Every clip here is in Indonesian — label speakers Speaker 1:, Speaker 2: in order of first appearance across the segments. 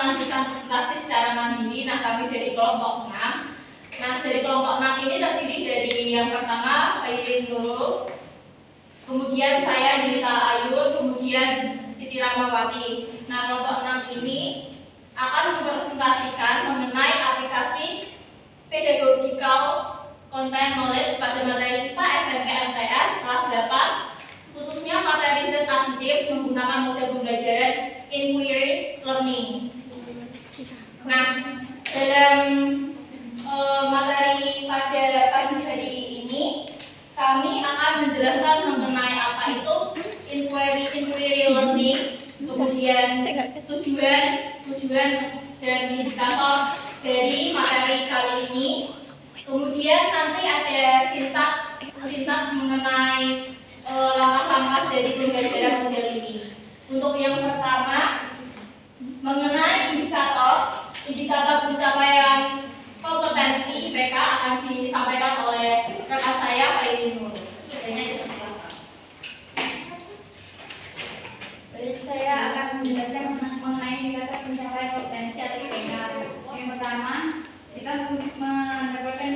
Speaker 1: melanjutkan presentasi secara mandiri. Nah, kami dari kelompok 6. Nah, dari kelompok 6 ini terdiri dari yang pertama Khairin Nurul, kemudian saya Junita Ayun, kemudian Siti Ramawati. Nah, kelompok 6 ini akan mempresentasikan mengenai aplikasi pedagogical content knowledge pada materi IPA SMP MTS kelas 8, khususnya materi Z aditif menggunakan model pembelajaran inquiry learning. Nah, dalam materi pada pagi hari ini kami akan menjelaskan mengenai apa itu inquiry learning, kemudian tujuan dan indikator dari materi kali ini. Kemudian nanti ada sintaks mengenai langkah-langkah dari pembelajaran model ini. Untuk yang pertama mengenai indikator pencapaian kompetensi IPK akan disampaikan oleh rekan saya Khairin Nurul.
Speaker 2: Baik, saya akan menjelaskan mengenai indikator pencapaian kompetensi atau IPK. Yang pertama, kita mendapatkan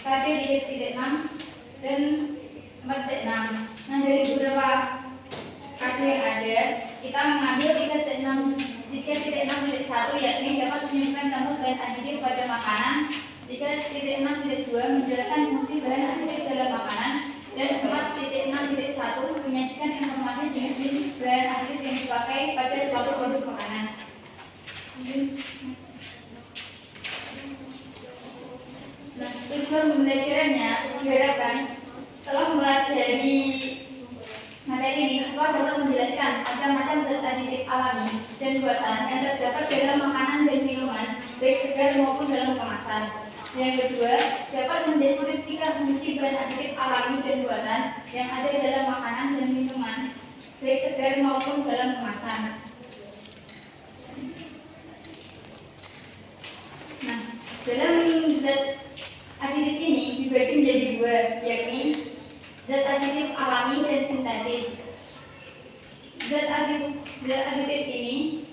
Speaker 2: KD di titik 6 dan 4.6. Nah, dari beberapa KD yang ada, kita mengambil 3.6.1 yakni dapat menyebutkan contoh bahan aditif pada makanan, 3.6.2 menjelaskan fungsi bahan aditif dalam makanan, dan 4.6.1 menyajikan informasi jenis bahan aditif yang dipakai pada suatu produk makanan. Nah, tujuan pembelajarannya diharapkan setelah mempelajari materi ini, siswa dapat menjelaskan macam-macam zat aditif alami dan buatan yang terdapat dalam makanan dan minuman, baik segar maupun dalam kemasan. Yang kedua, dapat mendeskripsikan fungsi bahan aditif alami dan buatan yang ada dalam makanan dan minuman, baik segar maupun dalam kemasan. Nah, dalam zat aditif ini dibagi menjadi dua, yakni zat aditif alami dan sintetis. Zat aditif ini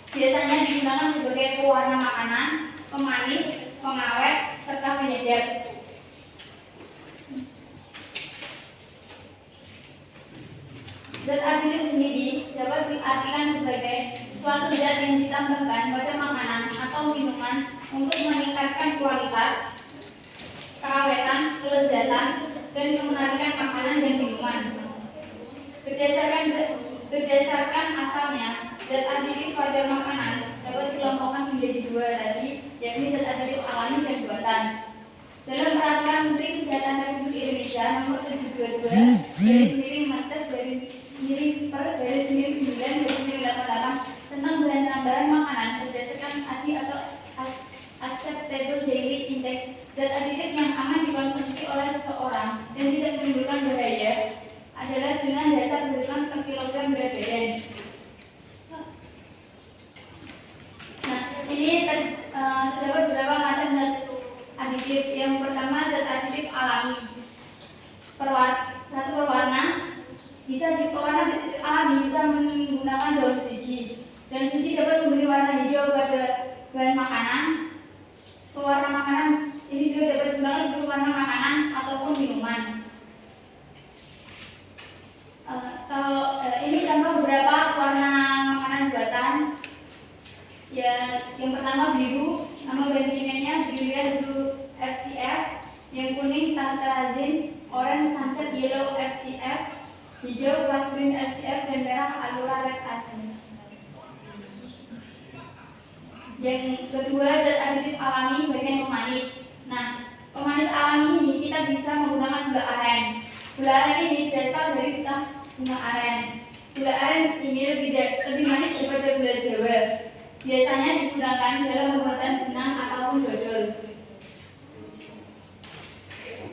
Speaker 2: biasanya digunakan sebagai pewarna makanan, pemanis, pengawet, serta penyedap. Zat aditif sendiri dapat diartikan sebagai suatu zat yang ditambahkan pada makanan atau minuman untuk meningkatkan kualitas, keawetan, kelezatan, dan kemenarikan makanan dan minuman. Berdasarkan asalnya, zat aditif pada makanan dapat dikelompokkan menjadi dua tadi, yakni zat aditif alami dan buatan. Dalam peraturan Menteri Kesehatan Republik Indonesia Nomor 722/9/9/88 tentang bahan tambahan makanan berdasarkan ADI atau Acceptable Daily Intake, zat aditif yang aman dikonsumsi oleh seseorang dan tidak menimbulkan bahaya adalah dengan dasar berhitungan per kilogram berat badan. Nah, ini terdapat beberapa macam zat aditif. Yang pertama, zat aditif alami. Satu pewarna alami bisa menggunakan daun suji. Daun suji dapat memberi warna hijau pada bahan makanan. Pewarna makanan ini juga dapat digunakan sebagai warna makanan ataupun minuman. Ini contoh beberapa warna makanan buatan. Ya, yang pertama biru, nama bahan kimianya Brilliant Blue FCF, yang kuning Tantrazine, orange Sunset Yellow FCF, hijau Fast Green FCF, dan merah Alura Red Acid. Yang kedua, zat aditif alami bagian pemanis. Nah, pemanis alami ini kita bisa menggunakan gula aren. Gula aren ini berasal dari bunga aren. Gula aren ini lebih manis daripada gula Jawa. Biasanya digunakan dalam pembuatan jenang ataupun dodol.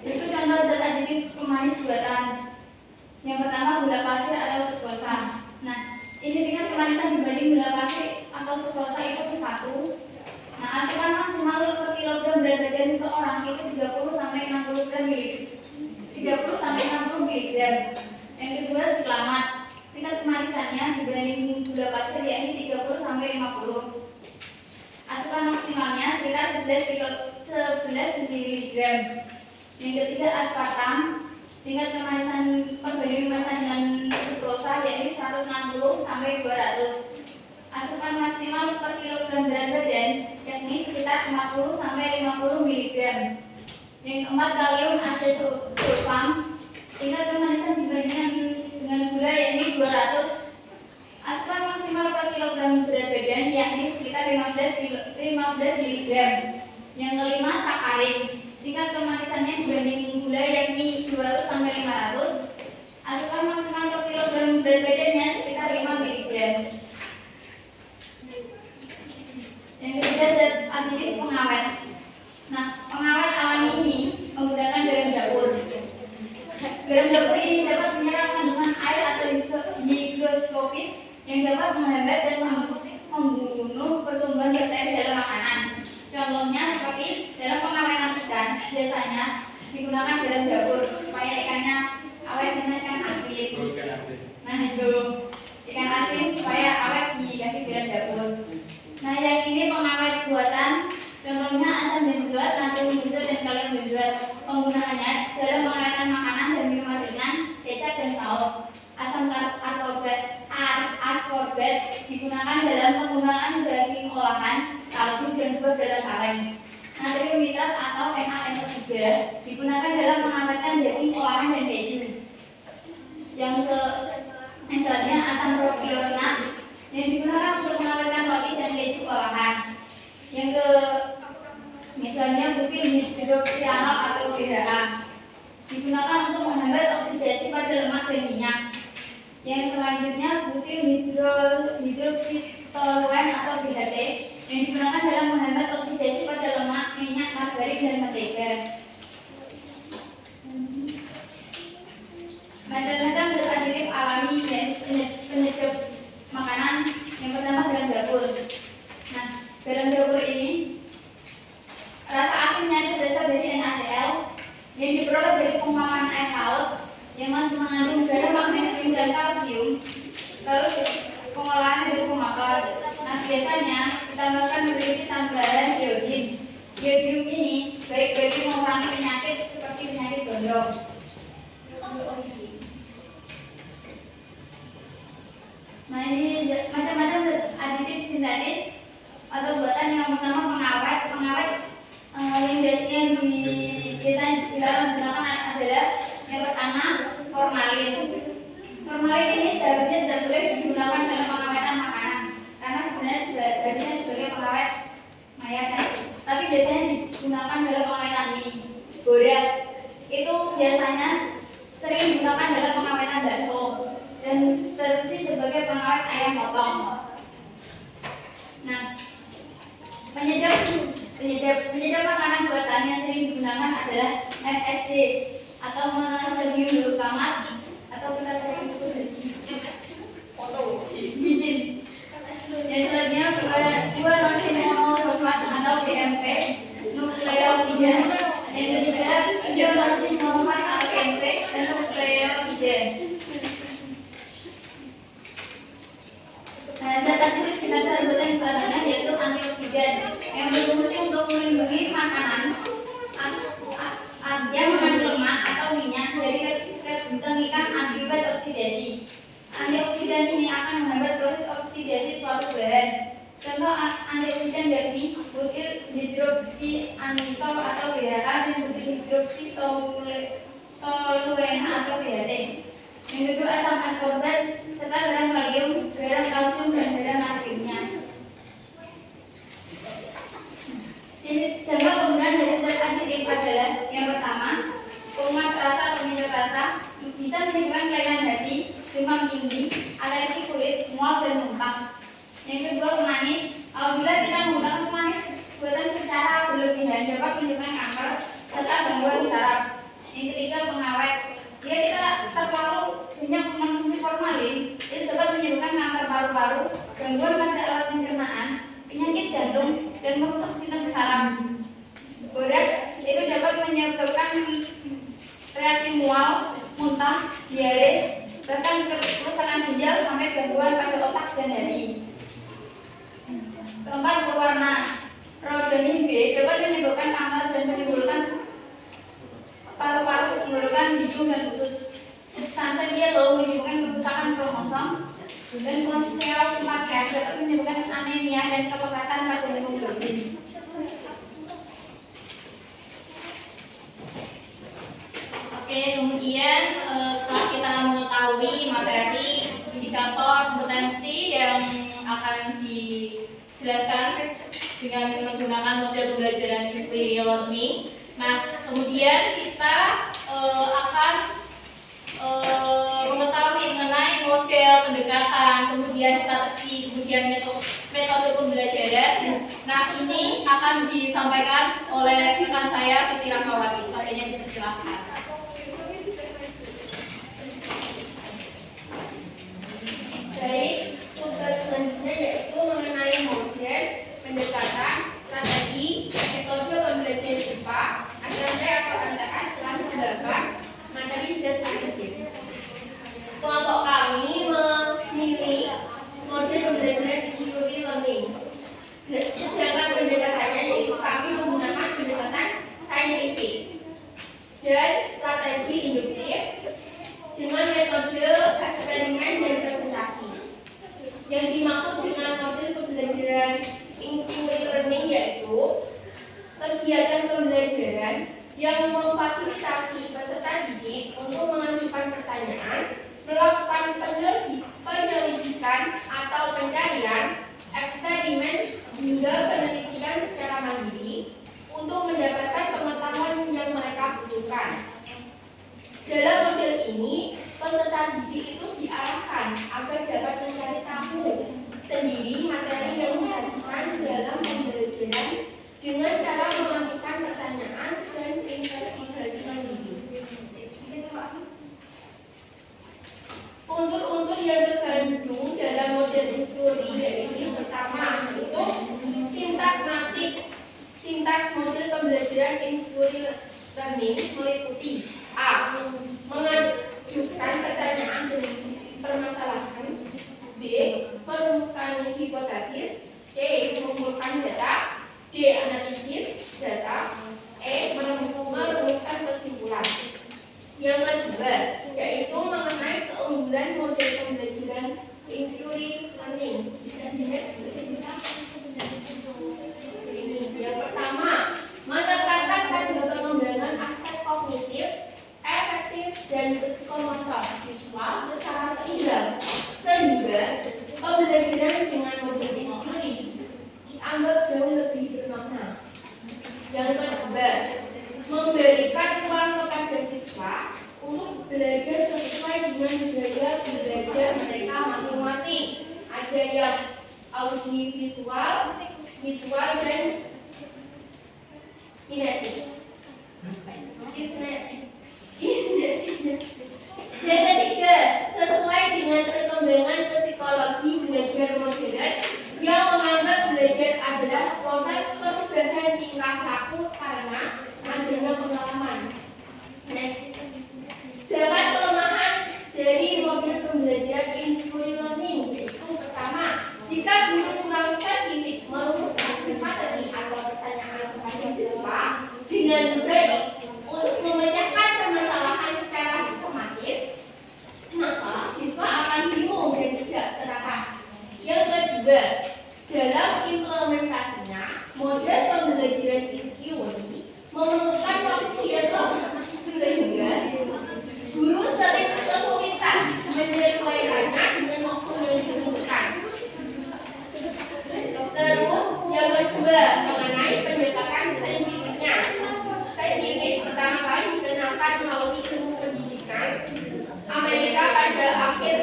Speaker 2: Itu contoh zat aditif pemanis buatan. Yang pertama, gula pasir atau sukrosa. Nah, ini tingkat kemanisan dibanding gula pasir atau sukrosa itu 1. Nah, asupan maksimal per kilogram berat badan seseorang itu 30 sampai 60 mg. Yang kedua, siklamat. tingkat kemanisannya dibanding gula pasir yakni 30 sampai 50. Asupan maksimalnya sekitar 11 mg. Yang ketiga aspartam, tingkat kemanisan perbandingan kemanisan dengan sukrosa yakni 160 sampai 200. Asupan maksimal per kilogram berat badan yakni sekitar 50 sampai 50 mg. Yang keempat kalium asesulfam, tingkat kemanisan dibandingkan dengan gula yakni 200. Asupan maksimal per kilogram berat badan yakni sekitar 15 mg. Yang kelima sakarin, tingkat kemanisannya dibanding gula yakni 200 sampai 500. Asupan maksimal per kilogram berat badannya sekitar 5 mg. Yang ketiga zat aditif pengawet. Nah, pengawet alami ini menggunakan garam dapur. Garam dapur ini dapat menyerap kandungan air atau higroskopis yang dapat menghambat dan membunuh pertumbuhan bakteri dalam makanan. Contohnya seperti dalam pengawetan ikan, biasanya digunakan garam dapur supaya ikannya awet dengan ikan asin. Nah itu ikan asin supaya awet dikasih garam dapur. Nah yang ini pengawet buatan, contohnya asam benzoat, natrium benzoat, dan kalium benzoat. Penggunaannya dalam pengawetan makanan dan minuman ringan, kecap dan saus. Asam ascorbat digunakan dalam penggunaan daging olahan, kaldu, dan buah dalam kaleng. Natrium nitrat atau NaNO3 digunakan dalam mengawetkan daging olahan dan keju. Yang selanjutnya asam propionat yang digunakan untuk mengawetkan roti dan keju olahan. Yang misalnya butil hidroksianol atau BHA digunakan untuk menghambat oksidasi pada lemak dan minyak. Yang selanjutnya butil hidroksitoluen atau BHT yang digunakan dalam menghambat oksidasi pada lemak, minyak, margarin, dan mentega. Macam-macam zat aditif alami yaitu penyedap makanan. Yang pertama garam dapur. Nah, garam dapur ini rasa asinnya itu berasal dari NaCl yang diperoleh dari penguapan air laut yang masih mengandung garam, magnesium, dan kalsium. Lalu pengolahan dari pemakar. Nah, biasanya ditambahkan nutrisi tambahan iodium. Iodium ini baik bagi mengurangi penyakit seperti penyakit gondok. Nah, ini macam-macam aditif sintetis atau buatan. Yang pertama pengawet yang biasanya digunakan adalah yang pertama formalin. Formalin ini seharusnya tidak boleh digunakan dalam pengawetan makanan karena sebenarnya sebagai pengawet mayat, tapi biasanya digunakan dalam pengawetan mie. Boraks itu biasanya sering digunakan dalam pengawetan bakso dan terusi sebagai pengawet ayam potong. Nah, penyedap makanan buatan yang sering digunakan adalah MSG atau monosodium glutamat atau kita sering sebut bizin. Yang selanjutnya 2-nosimofosfat atau BMP, nukleotida. Yang ketiga 2-nosimofosfat atau NP dan nukleotida. Nah, zat aktif singkatan buatan yang selanjutnya yaitu antioksidan yang berfungsi untuk melindungi makanan yang mengandung lemak atau minyak dari kebutuhan ikan akibat oksidasi. Antioksidan ini akan menghambat proses oksidasi suatu bahan. Contoh antioksidan yakni butil hidroksianisol atau BHA dan butil hidroksitoluen atau BHT. Yang kedua asam ascorbat serta garam kalium, garam kalsium, dan garam natriumnya. Ini dampak penggunaan dari zat aditif adalah yang pertama penguat rasa atau penyedap rasa, bisa menyebabkan kelainan hati, demam tinggi, alergi kulit, mual, dan muntah. Yang kedua pemanis, apabila kita menggunakan pemanis buatan secara berlebihan dapat menyebabkan kanker serta gangguan saraf. Yang ketiga pengawet, jika kita terlalu banyak mengonsumsi formalin, itu dapat menyebabkan kanker paru-paru, gangguan pada alat pencernaan, penyakit jantung, dan merusak sistem saraf. Boraks itu dapat menyebabkan reaksi mual, muntah, diare, bahkan kerusakan ginjal gangguan pada otak dan hati. Keempat, berwarna rodonin B dapat menimbulkan kanker dan menimbulkan paru-paru, tenggorokan, hidung, dan usus. Sunset yellow menimbulkan kerusakan kromosom, dan ponsel 4F dapat menimbulkan anemia dan kepekatan pada hemoglobin.
Speaker 1: Oke, kemudian setelah kita mengetahui materi indikator kompetensi yang akan dijelaskan dengan menggunakan model pembelajaran inquiry learning. Nah, kemudian kita akan mengetahui mengenai model pendekatan, kemudian strategi, kemudian metode pembelajaran. Nah, ini akan disampaikan oleh rekan saya Siti Rahmawati. Makanya dipersilakan.
Speaker 3: Baik, sumber selanjutnya yaitu mengenai model pendekatan, strategi, metode pembelajaran IPA. Saya atau MTS telah menggambar materi ZAID. Kelompok kami memilih model pembelajaran inquiry learning. Sedangkan pendekatannya yaitu kami menggunakan pendekatan saintifik dan strategi induktif dengan metode eksperimen dan presentasi. Yang dimaksud dengan model pembelajaran inquiry learning yaitu kegiatan pembelajaran yang memfasilitasi peserta didik untuk mengajukan pertanyaan, melakukan penyelidikan atau pencarian, eksperimen, hingga penelitian secara mandiri untuk mendapatkan pengetahuan yang mereka butuhkan. Dalam model ini, peserta didik itu diarahkan agar dapat mencari tahu sendiri materi yang disajikan dalam pembelajaran dengan cara melakukan pertanyaan dan investigasi mandiri. Unsur-unsur yang terkandung dalam model inquiry yaitu pertama itu sintagmatik. Sintaks model pembelajaran inquiry learning meliputi A. Mengajukan pertanyaan dengan permasalahan, B. Merumuskan hipotesis, C. Mengumpulkan data, D. Analisis data, E. Merumuskan kesimpulan. Yang kedua yaitu mengenai keunggulan model pembelajaran inquiry learning. Bisa dilihat ini. Yang pertama, menekankan pada pengembangan aspek kognitif, efektif, dan psikomotor siswa secara seimbang, sehingga pembelajaran dengan model inquiry dianggap jauh lebih bermakna. Yang kedua, memberikan ruang kepada siswa untuk belajar sesuai dengan gaya belajar mereka masing-masing. Ada yang audiovisual, visual, dan kinetik. Yang ketiga, sesuai dengan perkembangan psikologi belajar modern yang menganggap belajar adalah proses perubahan tingkah laku karena adanya pengalaman. Dapat kelemahan dari model pembelajaran inquiry learning yaitu pertama, jika guru kurang spesifik merumuskan materi atau pertanyaan kepada siswa dengan baik untuk memecahkan permasalahan secara sistematis, maka siswa akan bingung dan tidak terarah. Yang kedua, dalam implementasinya, model pembelajaran inquiry memerlukan waktu yang lama sehingga guru sering kesulitan menyesuaikannya dengan waktu yang ditentukan. Terus yang kedua mengenai pendekatan saintifiknya. Saintifik pertama kali dikenalkan melalui ilmu pendidikan Amerika pada akhir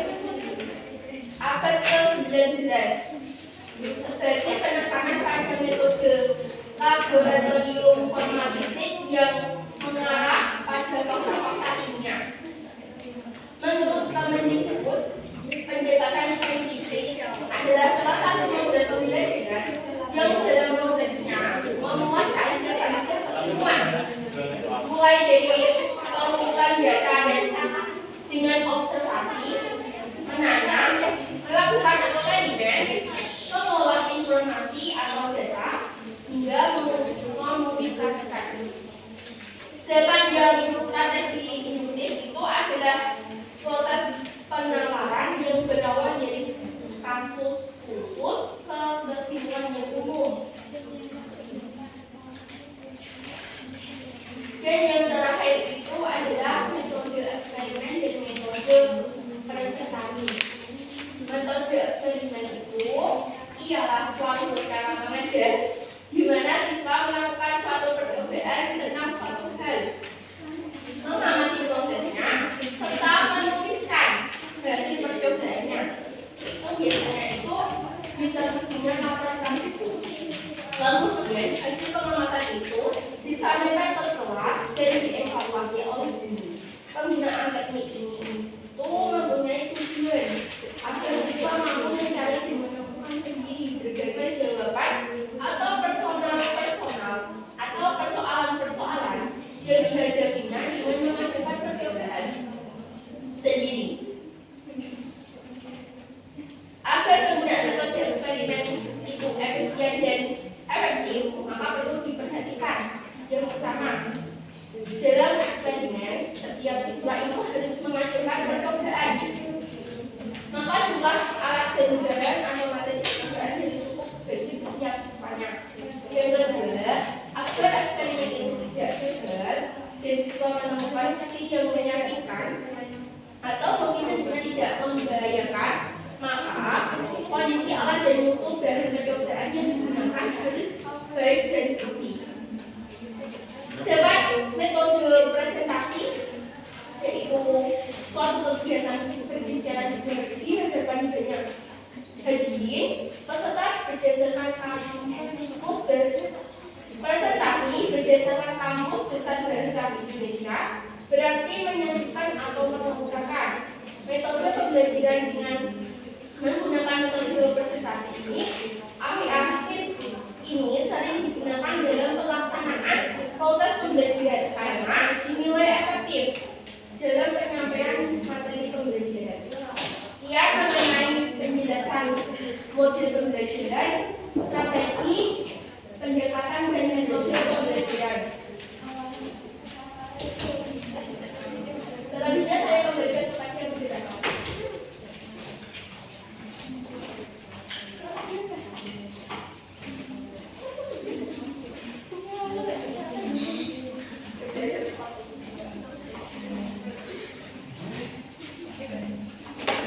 Speaker 3: abad ke-19 sebagai penekanan pada metode laboratorium formalistik yang mengarah pada fakta-fakta ilmiah. Menurut Kemendikbud, pendekatan saintifik adalah salah satu model pembelajaran yang dalam prosesnya memuat kaidah-kaidah keilmuan, mulai dari pengumpulan data dan dengan observasi, menanam, melakukan Kemudian hasil pengamatan itu disampaikan ke kelas dan dievaluasi oleh guru. Penggunaan teknik ini itu mempunyai tujuan agar siswa mampu mencari dan menemukan sendiri berbagai jawaban atau personal atau persoalan-persoalan yang dihadapinya dengan mengadakan percobaan sendiri. Agar penggunaan metode eksperimen itu efisien dan efektif, maka perlu diperhatikan. Yang pertama, dalam eksperimen, setiap siswa itu harus mengajukan percobaan. Maka jumlah alat dan bahan atau materi percobaan harus cukup bagi setiap siswanya. Yang kedua, agar eksperimen itu tidak gagal dan siswa menemukan bukti yang meyakinkan atau mungkin tidak membahayakan, maka kondisi alat dan mutu bahan percobaan yang digunakan harus baik dan bersih. Dengan metode presentasi, yaitu suatu kegiatan berjalan di hadapan banyak hadirin, peserta berdasarkan kamus presentasi berdasarkan kamus besar bahasa Indonesia berarti menyajikan atau mengemukakan. Metode pembelajaran dengan menggunakan metode presentasi ini akhir-akhir ini sering digunakan dalam pelaksanaan proses pembelajaran karena dinilai efektif dalam penyampaian materi pembelajaran. Sekian mengenai penjelasan model pembelajaran, strategi, pendekatan dan metode pembelajaran. Selanjutnya saya kembalikan kepada moderator.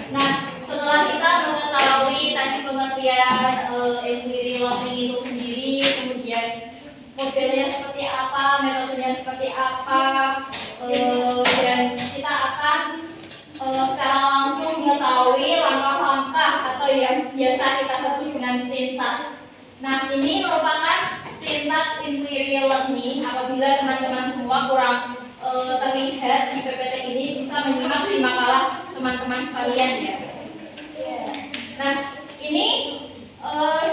Speaker 1: Nah, setelah kita mengetahui tadi pengertian inquiry learning itu sendiri, kemudian modelnya seperti apa, metodenya seperti apa, dan kita akan secara langsung mengetahui langkah-langkah atau yang biasa kita sebut dengan sintaks. Nah, ini merupakan sintaks inquiry learning. Apabila teman-teman semua kurang terlihat di PPT ini, bisa menyimak di makalah teman-teman sekalian ya. Nah, ini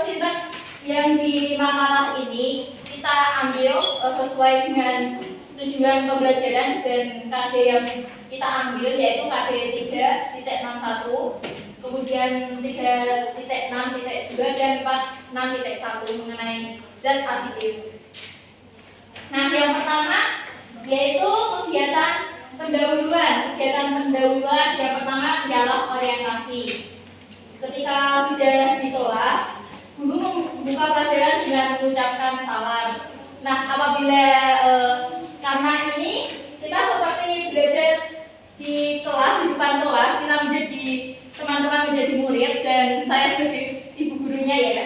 Speaker 1: sintaks yang di makalah ini kita ambil sesuai dengan tujuan pembelajaran dan KD yang kita ambil, yaitu KD 3.61, kemudian 3.6.2 dan 4.6.1 mengenai zat aditif. Nah, yang pertama yaitu kegiatan pendahuluan. Kegiatan pendahuluan yang pertama adalah orientasi. Ketika sudah di kelas, guru membuka pelajaran dengan mengucapkan salam. Nah, apabila karena ini kita seperti belajar di kelas, di depan kelas, kita menjadi teman-teman menjadi murid dan saya sebagai ibu gurunya ya.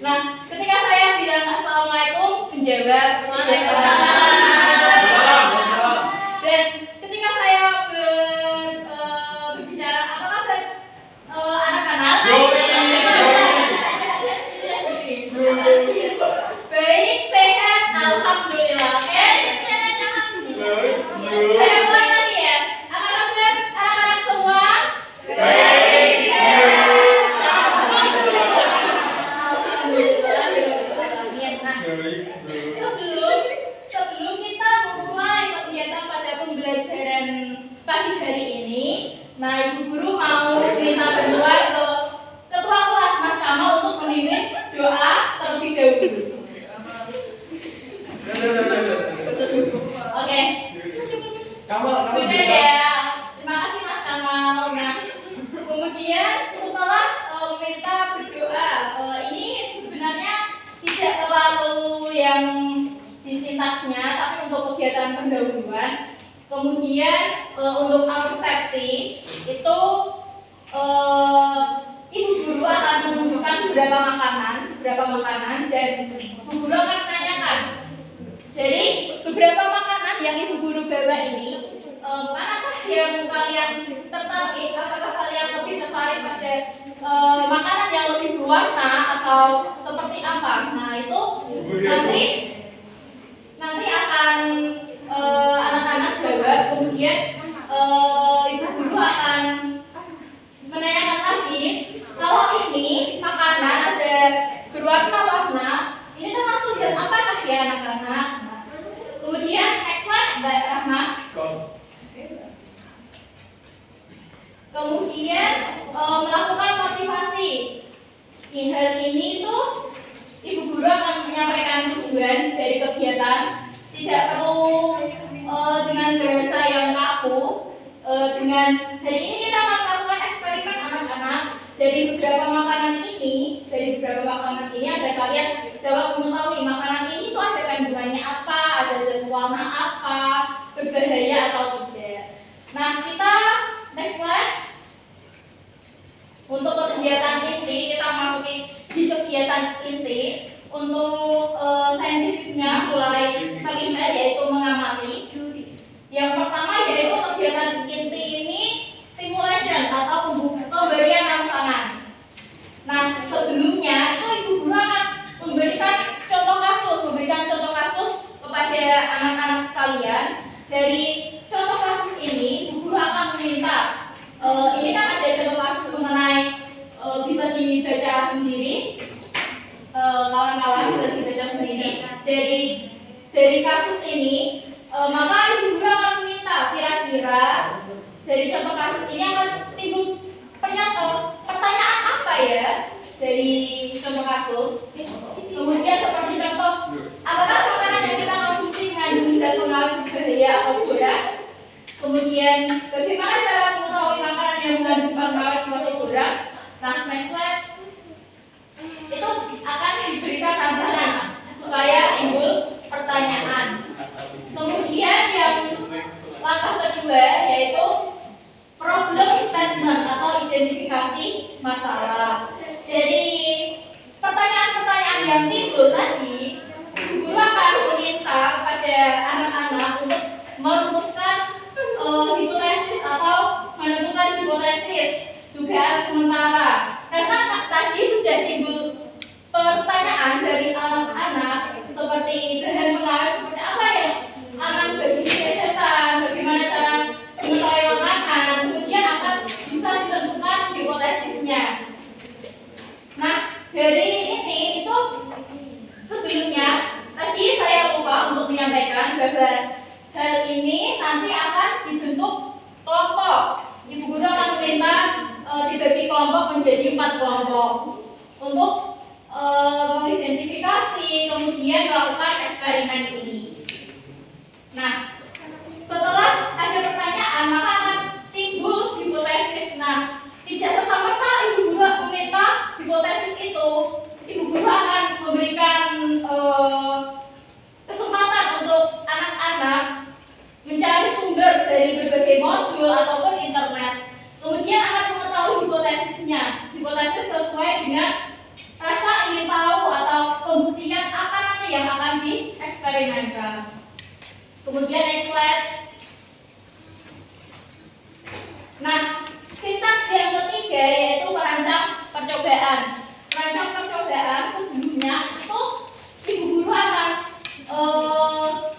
Speaker 1: Nah, ketika saya bilang assalamualaikum, menjawab waalaikumsalam. Dan ketika saya berbicara apa kabar anak-anak, baik, sehat, alhamdulillah. Saya mulai lagi ya. Apa kabar anak-anak semua? Baik, sehat, alhamdulillah. Sebelum kita memulai kegiatan pada pembelajaran pagi hari ini, nah ibu guru mau minta bantuan ke ketua kelas Mas Kamal untuk memimpin doa terlebih dahulu. Oke. Sudah ya. Terima kasih Mas Kamal. Nah, kemudian setelah meminta berdoa, ini sebenarnya tidak terlalu yang di sintaksnya, tapi untuk kegiatan pendahuluan. Kemudian untuk persepsi itu ibu guru akan menunjukkan beberapa makanan dan ibu guru akan menanyakan dari beberapa makanan yang ibu guru bawa ini, manakah yang kalian tertarik? Apakah kalian lebih tertarik pada makanan yang lebih berwarna atau seperti apa? Nah itu nanti akan anak-anak jawab, kemudian ibu guru akan menanyakan lagi. Kalau ini makanan ada berwarna-warna, ini termasuk zat apakah ya anak-anak? Kemudian next slide, Mbak Rahma. Kemudian melakukan motivasi. Hal ini itu ibu guru akan menyampaikan tujuan dari kegiatan. Tidak perlu dengan bahasa yang kaku. Dengan hari ini kita akan melakukan eksperimen anak-anak. Dari beberapa makanan ini ada kalian dapat mengetahui makanan ini tuh ada kandungannya apa, ada zat warna apa, berbahaya atau tidak. Nah kita next slide. Untuk kegiatan inti kita masuki di kegiatan inti. Untuk saintifiknya mulai terlihat yaitu mengamati. Yang pertama yaitu kegiatan inti ini stimulation atau pemberian rangsangan. Nah sebelumnya itu ibu guru akan memberikan contoh kasus kepada anak-anak sekalian. Dari contoh kasus ini ibu guru akan meminta ini kan ada contoh kasus mengenai bisa dibaca sendiri. Kawan-kawan bisa dibaca sendiri dari kasus ini, maka ibu guru akan meminta kira-kira dari contoh kasus ini akan timbul pertanyaan apa ya dari contoh kasus. Kemudian seperti contoh, apakah makanan yang kita konsumsi mengandung zat pengawet berbahaya atau boraks? Kemudian bagaimana cara mengetahui makanan yang mengandung pengawet seperti boraks? Nah next slide. Itu akan diberikan rangsangan supaya timbul pertanyaan. Kemudian yang langkah kedua yaitu problem statement atau identifikasi masalah. Jadi pertanyaan-pertanyaan yang timbul tadi, guru akan meminta kepada anak-anak untuk merumuskan hipotesis atau menentukan hipotesis dugaan sementara. Karena tadi sudah timbul pertanyaan dari anak-anak seperti bahan pengawet seperti apa yang aman bagi kesehatan, bagaimana cara mengetahui makanan, kemudian akan bisa ditentukan hipotesisnya. Nah dari ini itu sebelumnya tadi saya lupa untuk menyampaikan bahwa hal ini nanti akan dibentuk kelompok. Ibu guru akan meminta dibagi kelompok menjadi 4 kelompok untuk mengidentifikasi kemudian melakukan eksperimen ini. Nah, setelah ada pertanyaan maka akan timbul hipotesis. Nah, tidak serta-merta ibu guru meminta hipotesis itu, ibu guru akan memberikan kesempatan untuk anak-anak mencari sumber dari berbagai modul ataupun internet. Kemudian akan mengetahui hipotesisnya, hipotesis sesuai dengan rasa ingin tahu atau pembuktian apa nanti yang akan dieksperimenkan. Kemudian next slide. Nah, sintaks yang ketiga yaitu merancang percobaan. Merancang percobaan sebelumnya itu ibu guru akan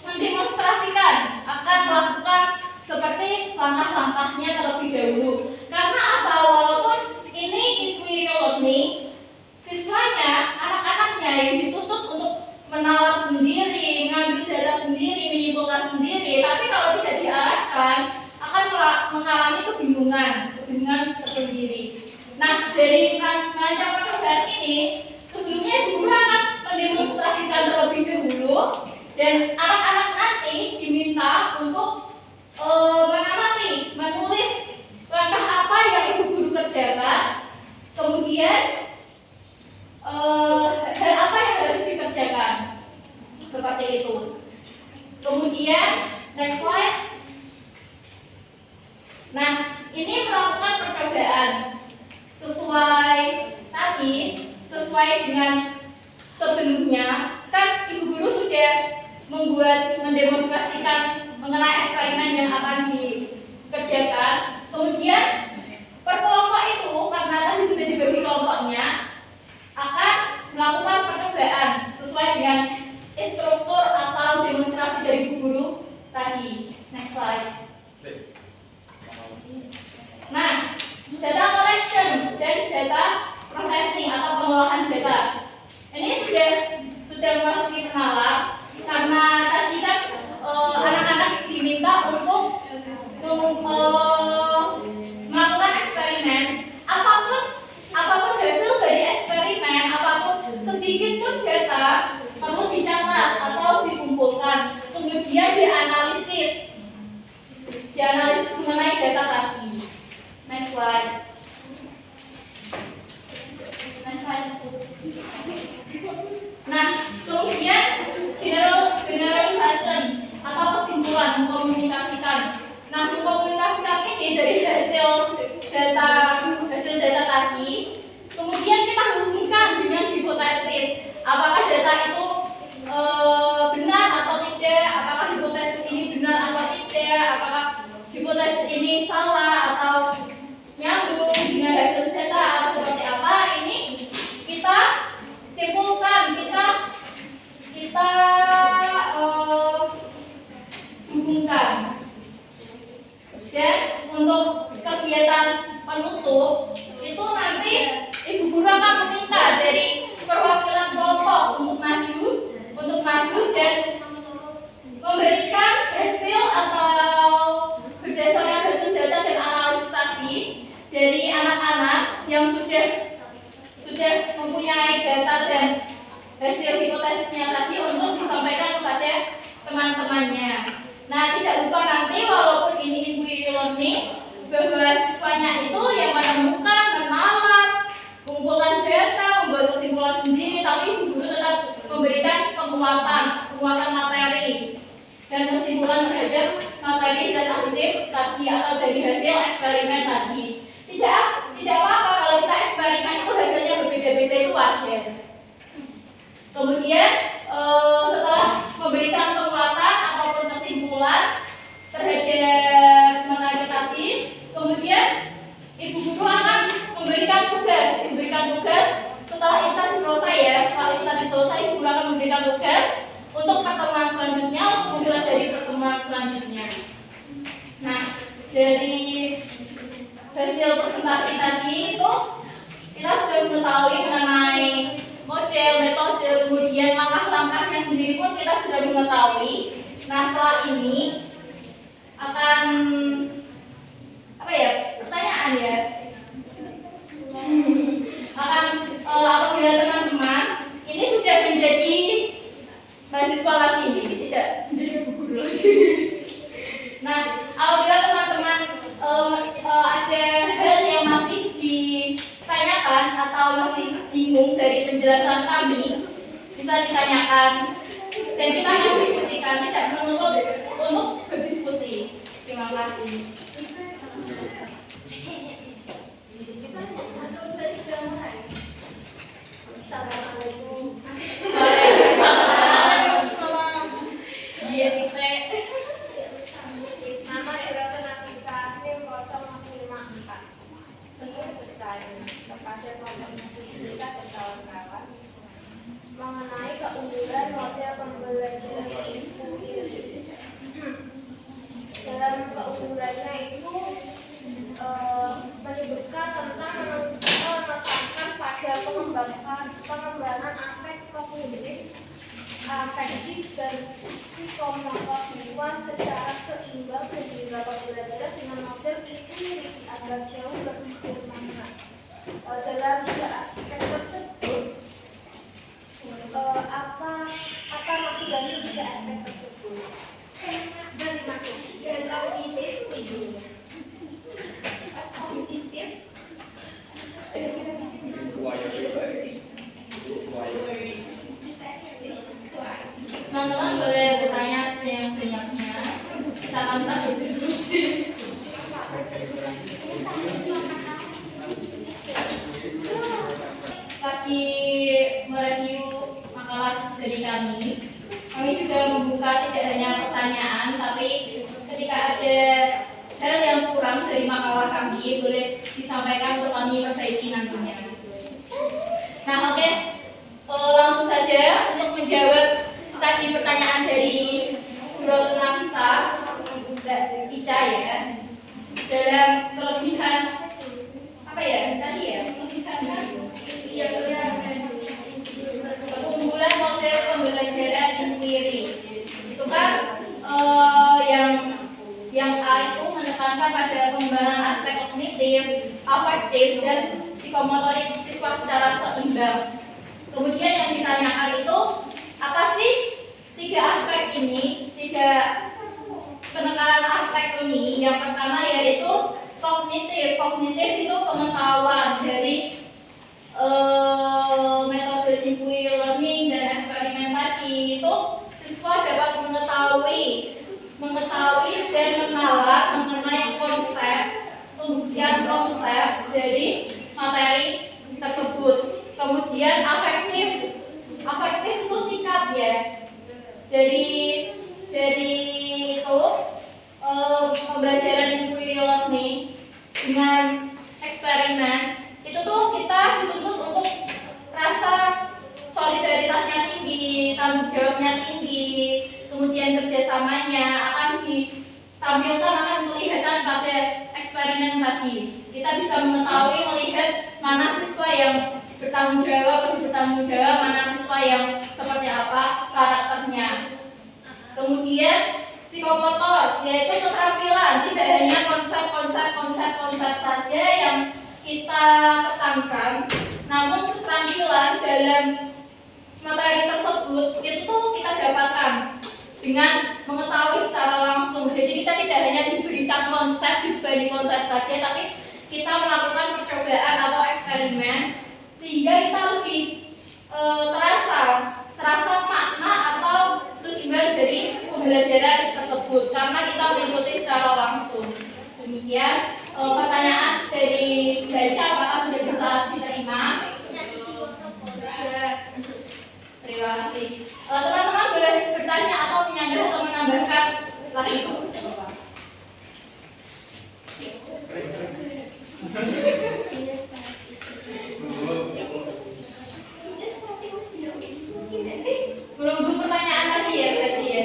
Speaker 1: mendemonstrasikan, akan melakukan seperti langkah-langkahnya terlebih dahulu. Karena apa? Walaupun ini inquiry learning, siswanya, anak-anaknya yang dituntut untuk menalar sendiri, mengambil data sendiri, menyimpulkan sendiri, tapi kalau tidak diarahkan akan mengalami kebingungan tersendiri. Nah, dari merancang percobaan ini, sebelumnya ibu guru akan mendemonstrasikan terlebih dahulu dan anak-anak nanti diminta untuk mengamati, menulis langkah apa yang ibu guru kerjakan, kemudian hal apa yang harus dikerjakan, seperti itu. Kemudian next slide. Nah, ini melakukan percobaan sesuai tadi, sesuai dengan sebelumnya kan ibu guru sudah mendemonstrasikan mengenai eksperimen yang akan dikerjakan. Kemudian per kelompok itu karena tadi sudah dibagi kelompoknya akan sedikit pun data perlu dicatat atau dikumpulkan, kemudian dianalisis mengenai data tadi. Next slide. Nah, kemudian generalization atau kesimpulan, mengkomunikasikan. Nah, mengkomunikasikan ini dari hasil data tadi, kemudian kita hubungkan dengan hipotesis. Apakah data itu benar atau tidak? Apakah hipotesis ini benar atau tidak? Apakah hipotesis ini salah atau nyambung dengan hasil data atau seperti apa? Ini kita simpulkan, kita hubungkan. Dan untuk kegiatan penutup itu nanti ibu guru akan meminta dari perwakilan kelompok untuk maju dan memberikan hasil atau berdasarkan hasil data dan analisis tadi dari anak-anak yang sudah mempunyai data dan hasil hipotesisnya tadi untuk disampaikan kepada teman-temannya. Nah, tidak lupa nanti walaupun ini inquiry learning, bahwa siswanya itu yang menemukan, menalar, mengumpulkan data, membuat kesimpulan sendiri, tapi guru tetap memberikan penguatan materi dan kesimpulan terhadap materi dan aktif tadi atau dari hasil eksperimen tadi. Tidak apa-apa kalau kita eksperimen itu hasilnya berbeda-beda, itu wajar. Kemudian setelah memberikan penguatan ataupun kesimpulan terhadap materi tadi, kemudian ibu guru akan memberikan tugas. Setelah itu tadi selesai ya, ibu guru akan memberikan tugas untuk pertemuan selanjutnya, untuk mempelajari pertemuan selanjutnya. Nah, dari hasil presentasi tadi itu kita sudah mengetahui mengenai model, metode, kemudian langkah-langkahnya sendiri pun kita sudah mengetahui. Nah, setelah ini akan pertanyaan ya. Apabila teman-teman ini sudah menjadi mahasiswa lagi ini, tidak menjadi guru lagi. Nah, apabila teman-teman ada hal yang masih ditanyakan atau masih bingung dari penjelasan kami, bisa ditanyakan dan kita akan diskusikan, tidak menutup untuk berdiskusi. Terima kasih. Assalamualaikum. Waalaikumsalam. Iya, kita.
Speaker 3: Nama Irotan Anissa 0554. Ingin bertanya kepada komunitas kita dan kawan-kawan mengenai keunggulan model pembelajaran inquiry. Dalam keunggulannya itu menyebutkan tentang menekankan pada pengembangan aspek kognitif, afektif dan psikomotor siswa secara seimbang sehingga pembelajaran dengan model inquiry dianggap jauh lebih bermanfaat. Dalam tiga aspek tersebut, apa maksud dari tiga aspek tersebut? Dari manusia dan kognitif ini.
Speaker 1: Teman-teman boleh bertanya sebanyak-banyaknya. Kita akan tetap berdiskusi. Lagi mereview makalah dari kami juga membuka tidak hanya pertanyaan, tapi ketika ada hal yang kurang dari makalah kami boleh disampaikan untuk kami perbaiki nantinya. Nah, oke. Langsung saja untuk menjawab tadi pertanyaan dari Guru Nafisa dan Ica ya. Dalam kelebihan tadi ya? Keunggulan model pembelajaran inquiry. Itu kan yang A itu menekankan pada pengembangan aspek kognitif, afektif dan psikomotorik siswa secara seimbang. Kemudian yang kognitif itu pengetahuan dari metode inquiry learning dan eksperimen tadi. Itu siswa dapat mengetahui dan menalar mengenai konsep, kemudian konsep dari materi tersebut. Kemudian afektif itu sikap ya. Dari itu pembelajaran inquiry learning dengan eksperimen itu tuh kita dituntut untuk rasa solidaritasnya tinggi, tanggung jawabnya tinggi, kemudian kerjasamanya akan ditampilkan, akan kelihatan pada eksperimen tadi. Kita bisa mengetahui, melihat mana siswa yang bertanggung jawab, mana siswa yang seperti apa karakternya. Kemudian psikomotor, yaitu keterampilan, tidak hanya konsep saja yang kita tekankan, namun keterampilan dalam materi tersebut itu tuh kita dapatkan dengan mengetahui secara langsung. Jadi kita tidak hanya diberikan konsep saja, tapi kita melakukan percobaan atau eksperimen sehingga kita lebih terasa makna atau tujuan dari pembelajaran tersebut karena kita mengikuti secara langsung. Demikian pertanyaan dari baca apakah sudah bisa diterima? Terima kasih. Teman-teman boleh bertanya atau menyanggah atau menambahkan lagi. Menunggu pertanyaan tadi ya, berarti ya.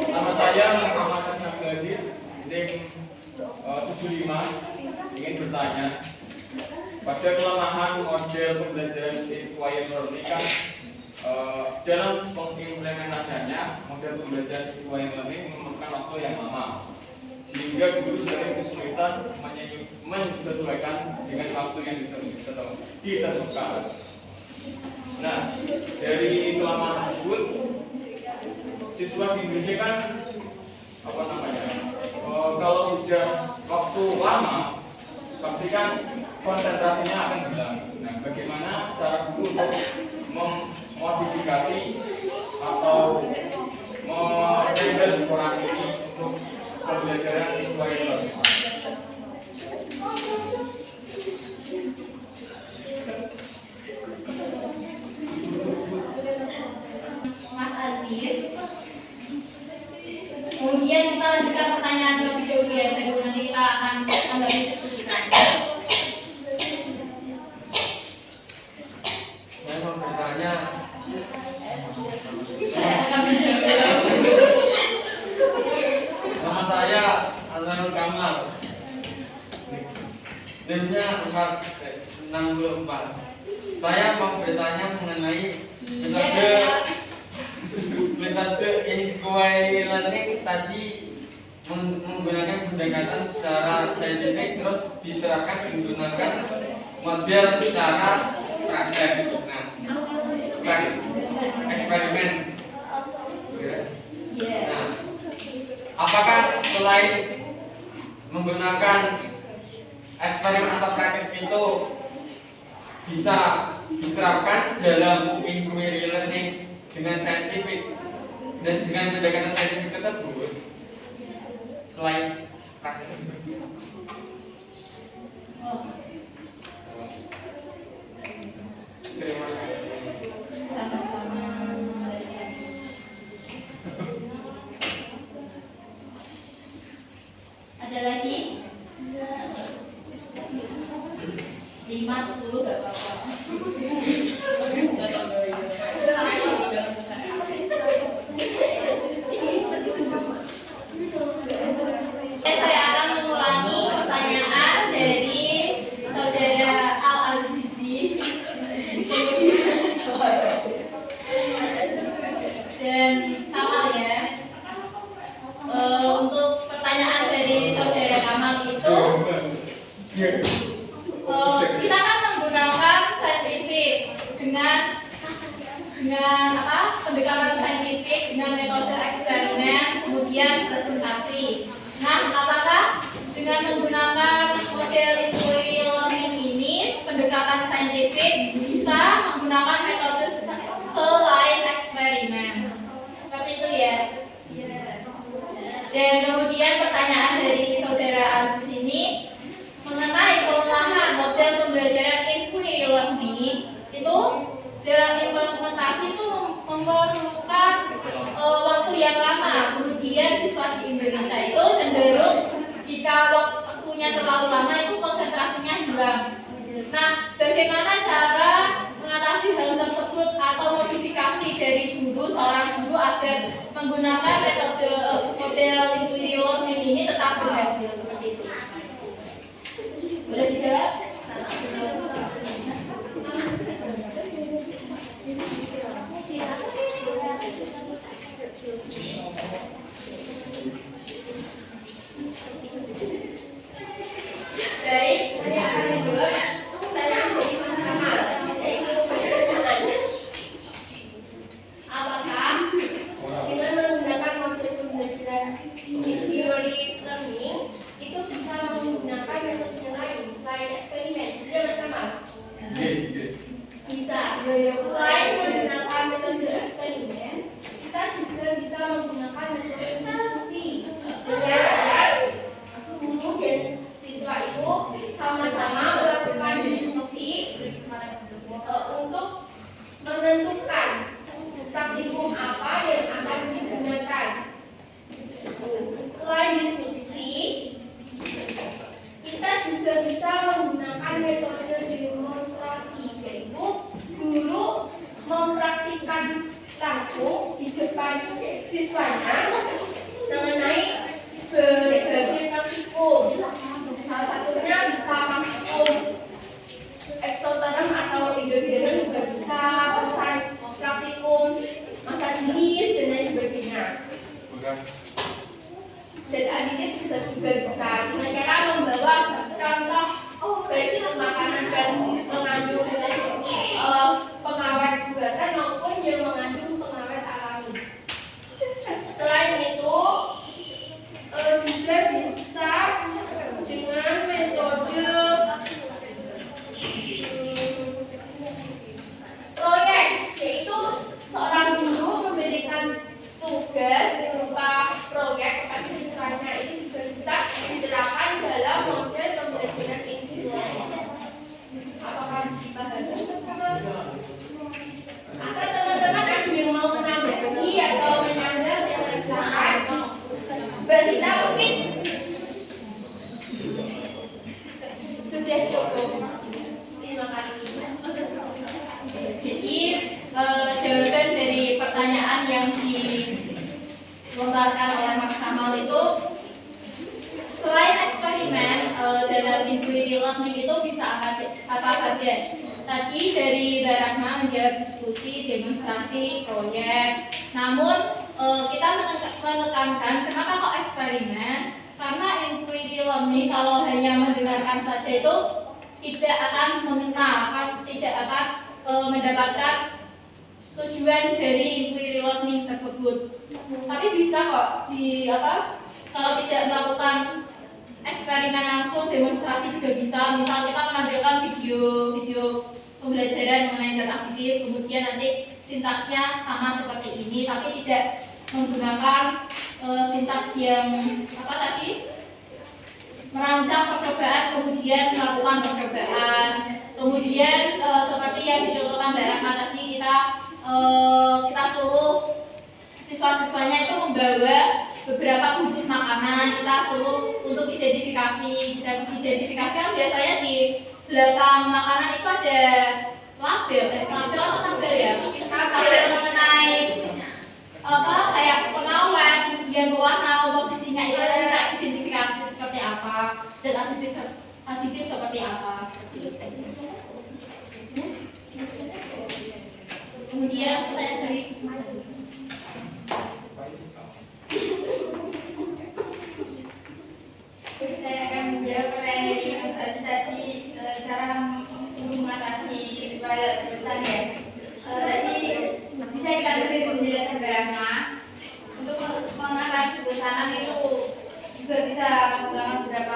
Speaker 4: Nama saya Muhammad Abdulaziz, NIM 75, ingin bertanya. Pada kelemahan model pembelajaran inquiry learning kan dalam pengimplementasiannya model pembelajaran inquiry learning memerlukan waktu yang lama, sehingga guru sering kesulitan menyesuaikan dengan waktu yang ditentukan. Nah, dari kelemahan tersebut, siswa di Indonesia kan kalau sudah waktu lama, pastikan konsentrasinya akan hilang. Nah, bagaimana cara guru untuk memodifikasi atau menghandle kurang ini untuk pembelajaran inquiry learning?
Speaker 1: Mas Aziz. Kemudian kita lanjutkan pertanyaan lebih dahulu ya, nanti kita akan anggapi diskusikan.
Speaker 5: Saya mau bertanya. Nama saya Azranul Kamal. NIM-nya 64. Saya mau bertanya mengenai metode inquiry learning tadi menggunakan pendekatan secara saintifik terus diterapkan menggunakan model secara praktek. Nah, eksperimen. Nah, apakah selain menggunakan eksperimen atau praktek itu bisa diterapkan dalam inquiry learning dengan saintifik dan dengan pendekatan saintifik tersebut selain praktek? Terima kasih.
Speaker 1: Sama-sama. Ada lagi? 5, 10 gak apa-apa. Saya akan mengulangi pertanyaan dari saudara Al-Azizi dan Kamal ya. Untuk pertanyaan dari saudara Kamal itu kita kan menggunakan saintifik dengan apa? pendekatan saintifik dengan metode eksperimen, kemudian presentasi. Nah, apakah dengan menggunakan model inquiry learning ini, pendekatan saintifik bisa menggunakan metode selain eksperimen? Seperti itu ya. Dan kemudian pertanyaan dari saudara Aziz ini mengenai pengolahan model pembelajaran inquiry learning itu dalam implementasi itu memerlukan waktu yang lama. Kemudian siswa di Indonesia itu cenderung jika waktunya terlalu lama itu konsentrasinya hilang. Nah, bagaimana cara mengatasi hal tersebut atau modifikasi dari seorang guru agar menggunakan metode model inquiry learning ini tetap berhasil seperti itu? Boleh dijawab?
Speaker 3: Baik, saya akan menjawab pertanyaan dari Mas Kamal, yaitu pertanyaannya, apakah dengan menggunakan model pembelajaran inquiry learning itu bisa menggunakan metode lain selain eksperimen? Benar Mas Kamal? Bisa. Selain menggunakan metode eksperimen, kita juga bisa menggunakan metode diskusi. Dengan guru dan siswa itu sama-sama melakukan diskusi untuk menentukan praktikum apa yang akan digunakan. Selain diskusi, kita juga bisa menggunakan metode demonstrasi, yaitu guru mempraktikkan langsung di depan siswanya mengenai berbagai praktikum. Salah satunya bisa praktikum eksoterm atau endoterm, juga bisa praktikum masa jenis dan lain sebagainya. Dan adiknya juga bisa dengan cara membawa contoh baik itu makanan dan mengandung pengawet buatan maupun yang mengandung pengawet alami. Selain itu juga bisa dengan metode proyek, yaitu seorang guru memberikan tugas berupa proyek kepada siswanya. Itu juga bisa diterapkan dalam model pembelajaran Indonesia. Apakah dipahami bersama? Atau teman-teman ada yang mau menambahi atau menambah silakan. Mbak Sita mungkin sudah cukup. Terima kasih.
Speaker 1: Jadi jawaban dari pertanyaan yang dilontarkan oleh Mas Kamal itu, selain eksperimen dalam inquiry learning itu bisa apa saja? Tadi dari Mbak Rahma menjawab diskusi, demonstrasi, proyek. Namun kita menekankan kenapa kok eksperimen? Karena inquiry learning kalau hanya mendengarkan saja itu tidak akan mengenal, tidak akan mendapatkan tujuan dari inquiry learning tersebut. Tapi bisa kok kalau tidak melakukan eksperimen langsung, demonstrasi juga bisa. Misal kita menampilkan video pembelajaran mengenai zat aktif, kemudian nanti sintaksnya sama seperti ini, tapi tidak menggunakan sintaks yang merancang percobaan kemudian melakukan percobaan. Kemudian seperti yang dicontohkan Mbak Rahma tadi, kita suruh siswa-siswanya itu membawa beberapa bungkus makanan, kita suruh untuk identifikasi. Dan identifikasi kan biasanya di belakang makanan itu ada label atau tabel ya, tabel mengenai kayak pengawet, kemudian pewarna, posisinya itu kita identifikasi seperti apa, zat aditif seperti apa. Kemudian pertanyaan dari
Speaker 2: saya akan menjawab pertanyaan dari Mas Aziz tadi, cara minimalisasi supaya terusan ya. Tadi bisa kita beri penjelasan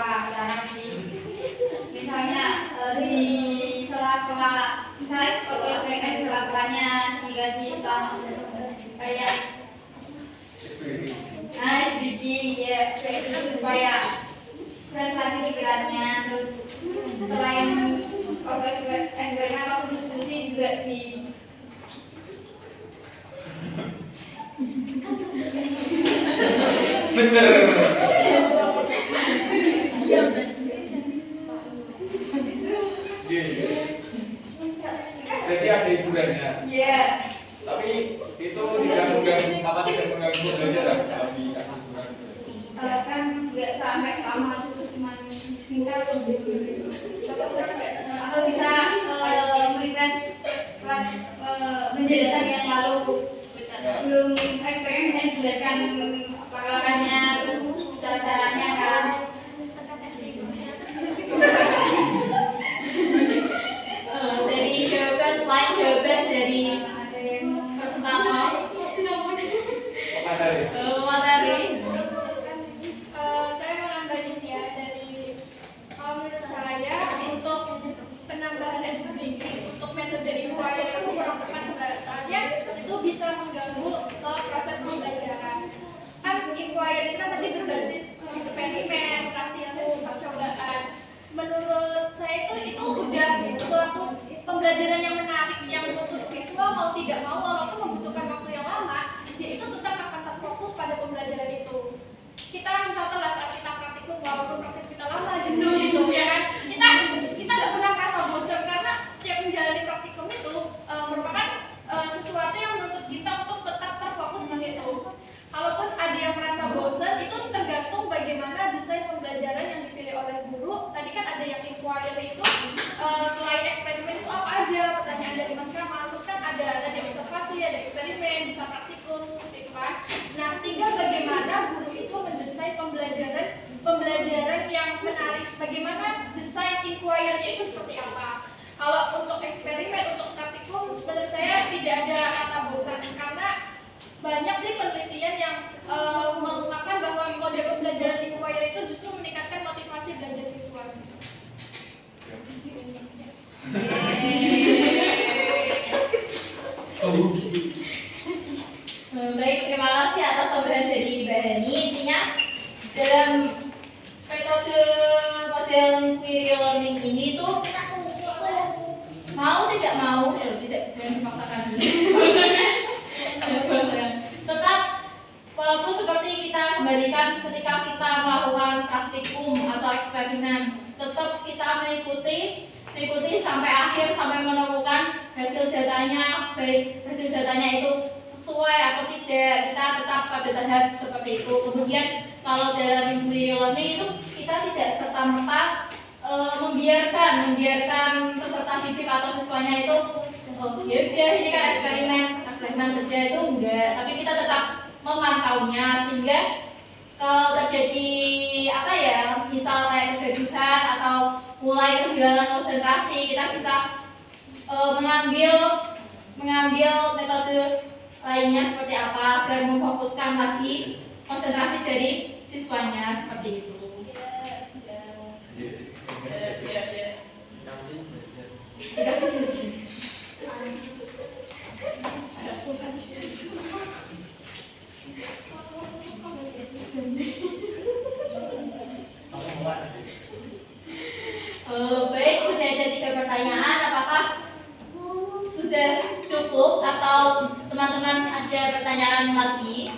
Speaker 2: beberapa cara sih. Misalnya di sela-sela, misalnya eksperimen di sela-selanya dikasih kayak SBB ya, kayak gitu supaya fresh lagi pikirannya. Terus selain eksperimen waktu diskusi juga di
Speaker 5: Bener.
Speaker 4: Gini. Jadi ada hiburannya.
Speaker 2: ya
Speaker 4: Tapi itu tidak mengganggu belajar tapi kasih hiburan.
Speaker 2: kan nggak sampai lama itu cuma singkat atau bisa merefresh penjelasan yang lalu sebelum eksperimen saya dijelaskan pakaiannya terus cara-caranya kan.
Speaker 1: Dari jawaban selain jawaban dari pertama
Speaker 4: Materi.
Speaker 1: materi
Speaker 3: Saya mau nambahin ya dari kalau menurut saya untuk penambahan SPB untuk metode inquiry itu kurang tepat enggak, soalnya itu bisa mengganggu proses pembelajaran. Kan inquiry itu kan tadi berbasis eksperimen, praktikum, percobaan. Menurut saya itu udah suatu pembelajaran yang menarik yang untuk siswa mau tidak mau walaupun membutuhkan waktu yang lama, dia itu tetap akan terfokus pada pembelajaran itu. Kita mencontoh lah saat kita praktikum, walaupun praktikum kita lama jenuh gitu ya kan, kita nggak pernah merasa bosan karena setiap menjalani praktikum itu merupakan sesuatu yang menuntut kita untuk tetap terfokus di situ. Kalaupun ada yang merasa bosan, itu tergantung bagaimana desain pembelajaran yang dipilih oleh guru. Tadi kan ada yang inquiry itu selain eksperimen itu apa aja, pertanyaan dari Mas Kamal, terus kan ada tadi observasi, ada eksperimen, bisa praktikum seperti itu kan. Nah, tinggal bagaimana guru itu mendesain pembelajaran yang menarik, bagaimana desain inquiry itu seperti apa. Kalau untuk eksperimen, untuk praktikum, menurut saya tidak ada kata bosan karena banyak sih penelitian yang mengungkapkan bahwa model pembelajaran inquiry itu justru meningkatkan motivasi belajar siswa.
Speaker 1: Baik, terima kasih atas tambahan dari Mbak Dani. Intinya dalam metode model inquiry learning ini tuh mau tidak mau tidak jangan dipaksakan tetap walaupun seperti kita kembalikan ketika kita melakukan praktikum atau eksperimen, tetap kita mengikuti sampai akhir, sampai menemukan hasil datanya, baik hasil datanya itu sesuai atau tidak, kita tetap pada tahap seperti itu. Kemudian kalau dalam inquiry learning itu kita tidak serta-merta membiarkan peserta didik atau siswanya itu ya udah ini kan eksperimen saja, itu enggak, tapi kita tetap memantaunya sehingga kalau terjadi apa ya, misal kayak kegaduhan atau mulai kehilangan konsentrasi, kita bisa mengambil metode lainnya seperti apa dan memfokuskan lagi konsentrasi dari siswanya seperti itu. Baik, sudah ada 3 pertanyaan. Apakah sudah cukup atau teman-teman ada pertanyaan lagi?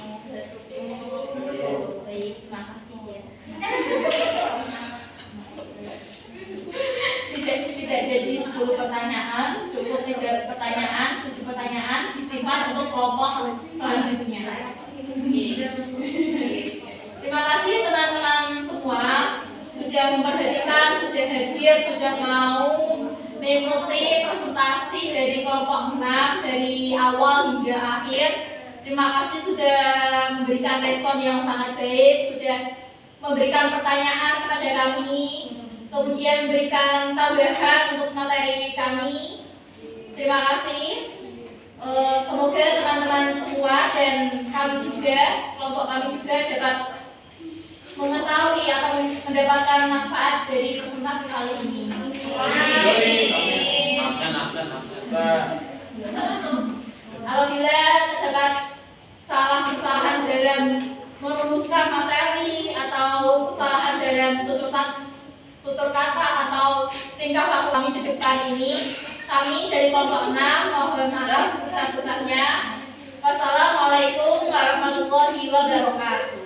Speaker 1: Baik, terima kasih ya. Tidak jadi 10 pertanyaan, cukup 3 pertanyaan, 7 pertanyaan disimpan untuk kelompok selanjutnya. Terima kasih teman-teman semua sudah memperhatikan, sudah hadir, sudah mau mengikuti presentasi dari kelompok 6 dari awal hingga akhir. Terima kasih sudah memberikan respon yang sangat baik, sudah memberikan pertanyaan kepada kami, kemudian memberikan tambahan untuk materi kami. Terima kasih. Semoga teman-teman semua dan kami juga, kelompok kami juga dapat mengetahui atau mendapatkan manfaat dari presentasi kali ini. Apabila terdapat salah kesalahan dalam merumuskan materi atau kesalahan dalam tutur kata atau tingkah laku kami di depan ini, kami dari kelompok 6 mohon maaf sebesar-besarnya. Wassalamualaikum warahmatullahi wabarakatuh.